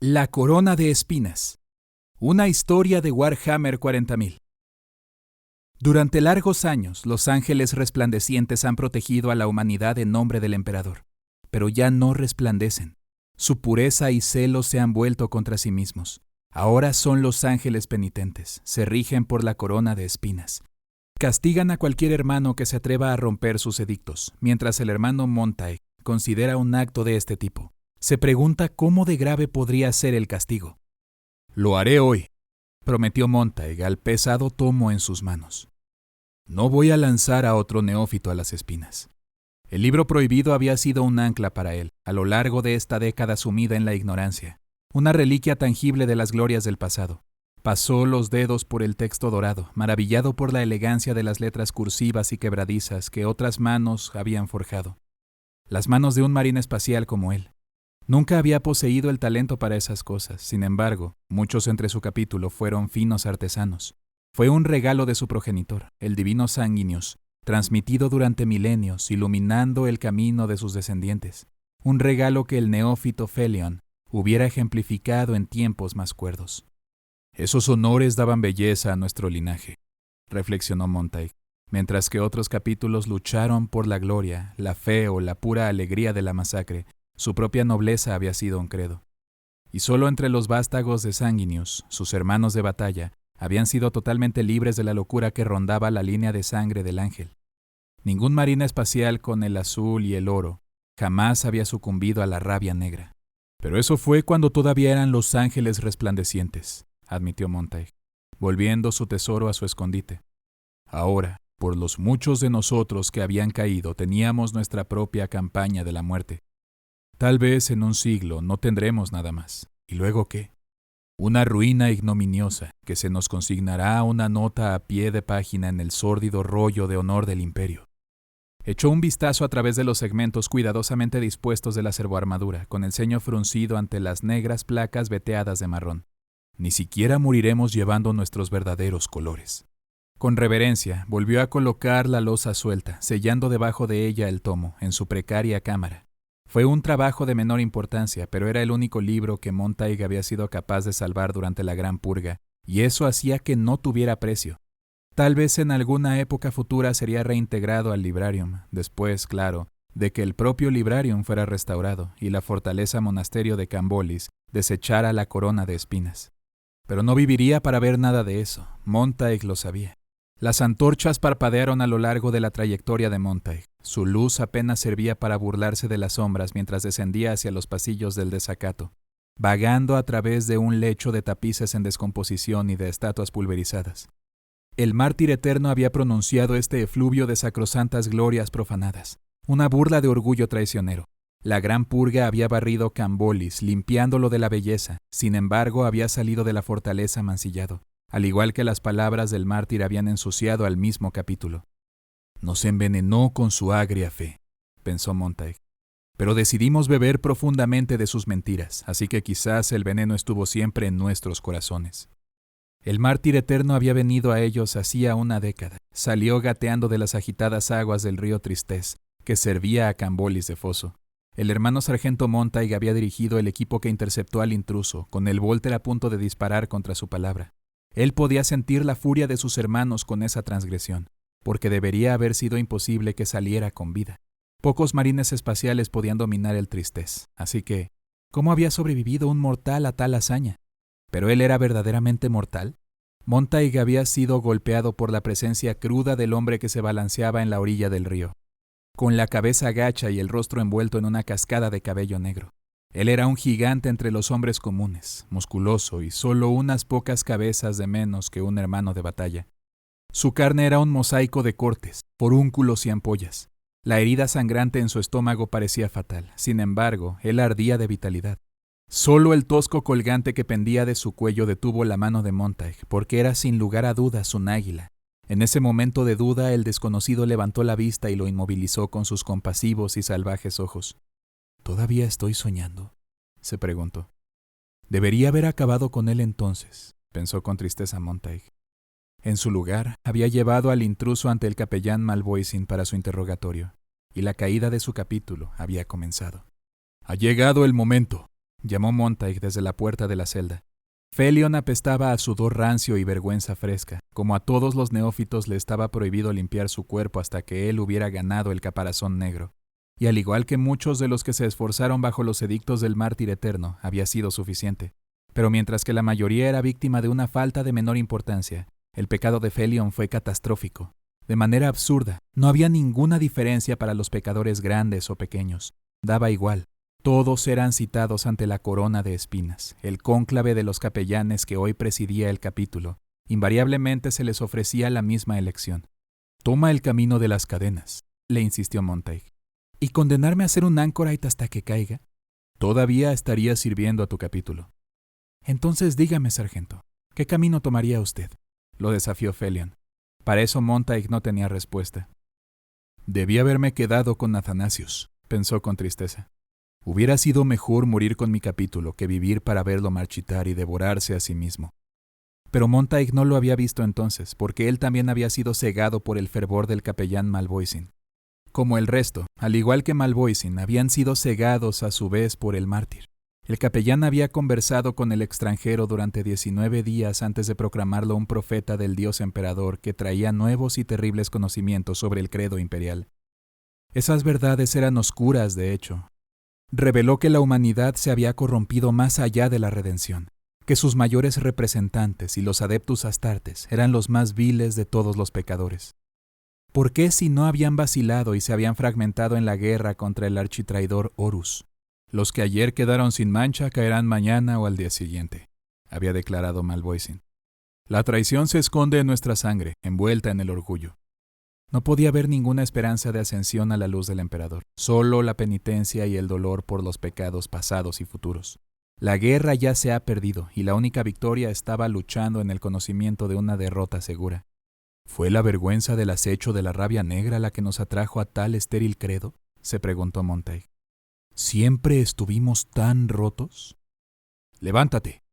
La corona de espinas. Una historia de Warhammer 40.000. Durante largos años, los ángeles resplandecientes han protegido a la humanidad en nombre del emperador, pero ya no resplandecen. Su pureza y celo se han vuelto contra sí mismos. Ahora son los ángeles penitentes, se rigen por la corona de espinas. Castigan a cualquier hermano que se atreva a romper sus edictos, mientras el hermano Montag considera un acto de este tipo. Se pregunta cómo de grave podría ser el castigo. «Lo haré hoy», prometió Montag al pesado tomo en sus manos. «No voy a lanzar a otro neófito a las espinas». El libro prohibido había sido un ancla para él, a lo largo de esta década sumida en la ignorancia, una reliquia tangible de las glorias del pasado. Pasó los dedos por el texto dorado, maravillado por la elegancia de las letras cursivas y quebradizas que otras manos habían forjado. Las manos de un marín espacial como él. Nunca había poseído el talento para esas cosas, sin embargo, muchos entre su capítulo fueron finos artesanos. Fue un regalo de su progenitor, el divino Sanguinius, transmitido durante milenios, iluminando el camino de sus descendientes. Un regalo que el neófito Felion hubiera ejemplificado en tiempos más cuerdos. «Esos honores daban belleza a nuestro linaje», reflexionó Montag, mientras que otros capítulos lucharon por la gloria, la fe o la pura alegría de la masacre. Su propia nobleza había sido un credo. Y solo entre los vástagos de Sanguinius, sus hermanos de batalla, habían sido totalmente libres de la locura que rondaba la línea de sangre del ángel. Ningún marín espacial con el azul y el oro jamás había sucumbido a la rabia negra. «Pero eso fue cuando todavía eran los ángeles resplandecientes», admitió Montag, volviendo su tesoro a su escondite. «Ahora, por los muchos de nosotros que habían caído, teníamos nuestra propia campaña de la muerte. Tal vez en un siglo no tendremos nada más. ¿Y luego qué? Una ruina ignominiosa que se nos consignará una nota a pie de página en el sórdido rollo de honor del imperio». Echó un vistazo a través de los segmentos cuidadosamente dispuestos de la servoarmadura, con el ceño fruncido ante las negras placas veteadas de marrón. «Ni siquiera moriremos llevando nuestros verdaderos colores». Con reverencia, volvió a colocar la losa suelta, sellando debajo de ella el tomo, en su precaria cámara. Fue un trabajo de menor importancia, pero era el único libro que Montag había sido capaz de salvar durante la Gran Purga, y eso hacía que no tuviera precio. Tal vez en alguna época futura sería reintegrado al Librarium, después, claro, de que el propio Librarium fuera restaurado y la fortaleza monasterio de Cambolis desechara la corona de espinas. Pero no viviría para ver nada de eso. Montag lo sabía. Las antorchas parpadearon a lo largo de la trayectoria de Montag. Su luz apenas servía para burlarse de las sombras mientras descendía hacia los pasillos del desacato, vagando a través de un lecho de tapices en descomposición y de estatuas pulverizadas. El mártir eterno había pronunciado este efluvio de sacrosantas glorias profanadas, una burla de orgullo traicionero. La gran purga había barrido Cambolis, limpiándolo de la belleza, sin embargo había salido de la fortaleza mancillado, al igual que las palabras del mártir habían ensuciado al mismo capítulo. «Nos envenenó con su agria fe», pensó Montag, «pero decidimos beber profundamente de sus mentiras, así que quizás el veneno estuvo siempre en nuestros corazones». El mártir eterno había venido a ellos hacía una década. Salió gateando de las agitadas aguas del río Tristez, que servía a Cambolis de foso. El hermano sargento Montag había dirigido el equipo que interceptó al intruso, con el Volter a punto de disparar contra su palabra. Él podía sentir la furia de sus hermanos con esa transgresión, porque debería haber sido imposible que saliera con vida. Pocos marines espaciales podían dominar el Tristez, así que, ¿cómo había sobrevivido un mortal a tal hazaña? ¿Pero él era verdaderamente mortal? Montag había sido golpeado por la presencia cruda del hombre que se balanceaba en la orilla del río, con la cabeza gacha y el rostro envuelto en una cascada de cabello negro. Él era un gigante entre los hombres comunes, musculoso y solo unas pocas cabezas de menos que un hermano de batalla. Su carne era un mosaico de cortes, forúnculos y ampollas. La herida sangrante en su estómago parecía fatal, sin embargo, él ardía de vitalidad. Solo el tosco colgante que pendía de su cuello detuvo la mano de Montag, porque era sin lugar a dudas un águila. En ese momento de duda, el desconocido levantó la vista y lo inmovilizó con sus compasivos y salvajes ojos. «¿Todavía estoy soñando?», se preguntó. Debería haber acabado con él entonces, pensó con tristeza Montag. En su lugar, había llevado al intruso ante el capellán Malvoisin para su interrogatorio, y la caída de su capítulo había comenzado. «Ha llegado el momento», llamó Montague desde la puerta de la celda. Felion apestaba a sudor rancio y vergüenza fresca. Como a todos los neófitos le estaba prohibido limpiar su cuerpo hasta que él hubiera ganado el caparazón negro. Y al igual que muchos de los que se esforzaron bajo los edictos del mártir eterno, había sido suficiente. Pero mientras que la mayoría era víctima de una falta de menor importancia, el pecado de Felion fue catastrófico. De manera absurda, no había ninguna diferencia para los pecadores grandes o pequeños. Daba igual. Todos eran citados ante la corona de espinas, el cónclave de los capellanes que hoy presidía el capítulo. Invariablemente se les ofrecía la misma elección. «Toma el camino de las cadenas», le insistió Montague. «¿Y condenarme a ser un anchorite hasta que caiga? Todavía estaría sirviendo a tu capítulo». «Entonces dígame, sargento, ¿qué camino tomaría usted?», lo desafió Felion. Para eso Montague no tenía respuesta. «Debí haberme quedado con Athanasius», pensó con tristeza. «Hubiera sido mejor morir con mi capítulo que vivir para verlo marchitar y devorarse a sí mismo». Pero Montague no lo había visto entonces, porque él también había sido cegado por el fervor del capellán Malvoisin. Como el resto, al igual que Malvoisin, habían sido cegados a su vez por el mártir. El capellán había conversado con el extranjero durante 19 días antes de proclamarlo un profeta del dios emperador que traía nuevos y terribles conocimientos sobre el credo imperial. Esas verdades eran oscuras, de hecho. Reveló que la humanidad se había corrompido más allá de la redención, que sus mayores representantes y los adeptus astartes eran los más viles de todos los pecadores. ¿Por qué si no habían vacilado y se habían fragmentado en la guerra contra el architraidor Horus? «Los que ayer quedaron sin mancha caerán mañana o al día siguiente», había declarado Malvoisin. «La traición se esconde en nuestra sangre, envuelta en el orgullo». No podía haber ninguna esperanza de ascensión a la luz del emperador, solo la penitencia y el dolor por los pecados pasados y futuros. La guerra ya se ha perdido y la única victoria estaba luchando en el conocimiento de una derrota segura. ¿Fue la vergüenza del acecho de la rabia negra la que nos atrajo a tal estéril credo?, se preguntó Montague. ¿Siempre estuvimos tan rotos? «Levántate»,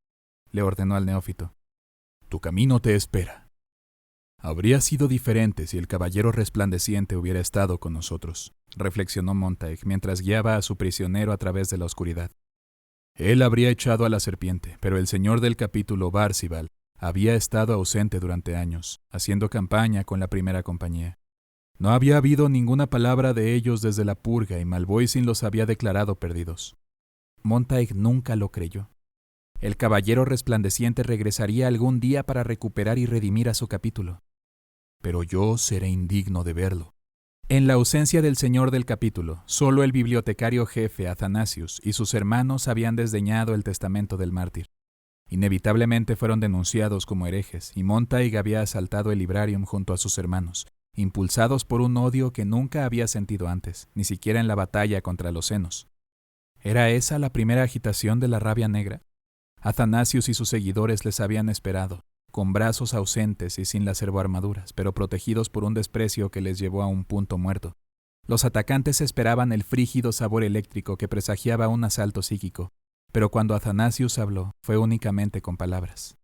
le ordenó al neófito. «Tu camino te espera». «Habría sido diferente si el caballero resplandeciente hubiera estado con nosotros», reflexionó Montague mientras guiaba a su prisionero a través de la oscuridad. Él habría echado a la serpiente, pero el señor del capítulo Barcival había estado ausente durante años, haciendo campaña con la primera compañía. No había habido ninguna palabra de ellos desde la purga y Malvoisin los había declarado perdidos. Montague nunca lo creyó. El caballero resplandeciente regresaría algún día para recuperar y redimir a su capítulo. «Pero yo seré indigno de verlo». En la ausencia del señor del capítulo, solo el bibliotecario jefe Athanasius y sus hermanos habían desdeñado el testamento del mártir. Inevitablemente fueron denunciados como herejes y Montague había asaltado el librarium junto a sus hermanos, impulsados por un odio que nunca había sentido antes, ni siquiera en la batalla contra los senos. ¿Era esa la primera agitación de la rabia negra? Athanasius y sus seguidores les habían esperado, con brazos ausentes y sin las servoarmaduras, pero protegidos por un desprecio que les llevó a un punto muerto. Los atacantes esperaban el frígido sabor eléctrico que presagiaba un asalto psíquico, pero cuando Athanasius habló, fue únicamente con palabras.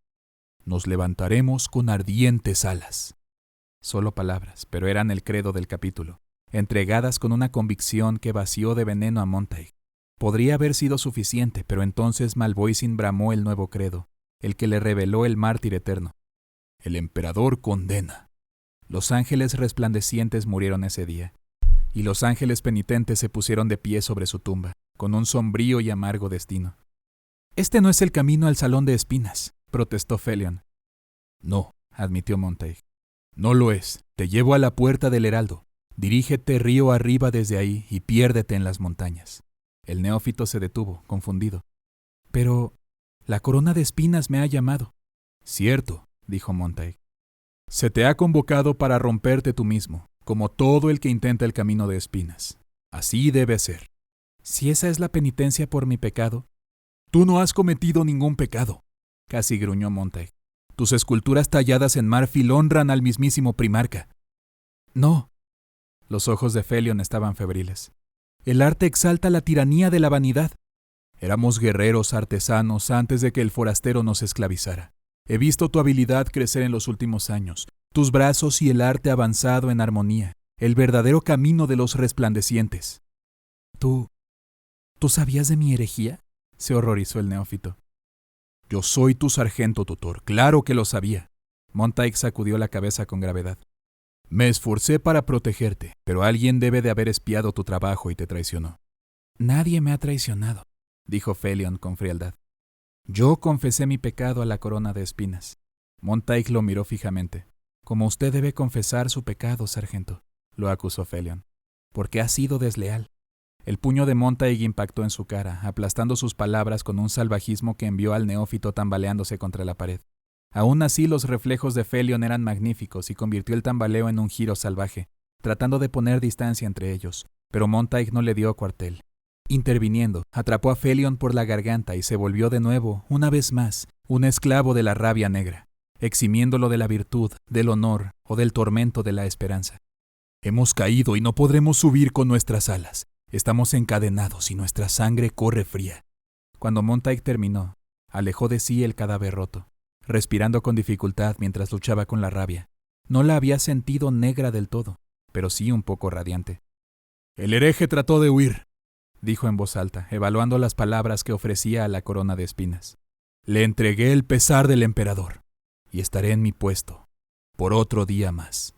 «Nos levantaremos con ardientes alas». Solo palabras, pero eran el credo del capítulo, entregadas con una convicción que vació de veneno a Montague. Podría haber sido suficiente, pero entonces Malvoisin bramó el nuevo credo, el que le reveló el mártir eterno. «El emperador condena». Los ángeles resplandecientes murieron ese día, y los ángeles penitentes se pusieron de pie sobre su tumba, con un sombrío y amargo destino. «Este no es el camino al salón de espinas», protestó Felion. «No», admitió Montague. «No lo es. Te llevo a la puerta del heraldo. Dirígete río arriba desde ahí y piérdete en las montañas». El neófito se detuvo, confundido. «Pero la corona de espinas me ha llamado». «Cierto», dijo Montague. «Se te ha convocado para romperte tú mismo, como todo el que intenta el camino de espinas. Así debe ser». «Si esa es la penitencia por mi pecado». «Tú no has cometido ningún pecado», casi gruñó Montague. «Tus esculturas talladas en marfil honran al mismísimo primarca». «No». Los ojos de Felion estaban febriles. «El arte exalta la tiranía de la vanidad». «Éramos guerreros artesanos antes de que el forastero nos esclavizara. He visto tu habilidad crecer en los últimos años, tus brazos y el arte avanzado en armonía, el verdadero camino de los resplandecientes». ¿Tú sabías de mi herejía?», se horrorizó el neófito. Yo soy tu sargento tutor, claro que lo sabía. Montague sacudió la cabeza con gravedad. Me esforcé para protegerte, pero alguien debe de haber espiado tu trabajo y te traicionó. Nadie me ha traicionado, dijo Felion con frialdad. Yo confesé mi pecado a la corona de espinas. Montague lo miró fijamente. Como usted debe confesar su pecado, sargento, lo acusó Felion, porque ha sido desleal. El puño de Montague impactó en su cara, aplastando sus palabras con un salvajismo que envió al neófito tambaleándose contra la pared. Aún así, los reflejos de Felion eran magníficos y convirtió el tambaleo en un giro salvaje, tratando de poner distancia entre ellos, pero Montague no le dio cuartel. Interviniendo, atrapó a Felion por la garganta y se volvió de nuevo, una vez más, un esclavo de la rabia negra, eximiéndolo de la virtud, del honor o del tormento de la esperanza. Hemos caído y no podremos subir con nuestras alas. Estamos encadenados y nuestra sangre corre fría. Cuando Montague terminó, alejó de sí el cadáver roto, respirando con dificultad mientras luchaba con la rabia. No la había sentido negra del todo, pero sí un poco radiante. El hereje trató de huir, dijo en voz alta, evaluando las palabras que ofrecía a la corona de espinas. Le entregué el pesar del emperador, y estaré en mi puesto, por otro día más.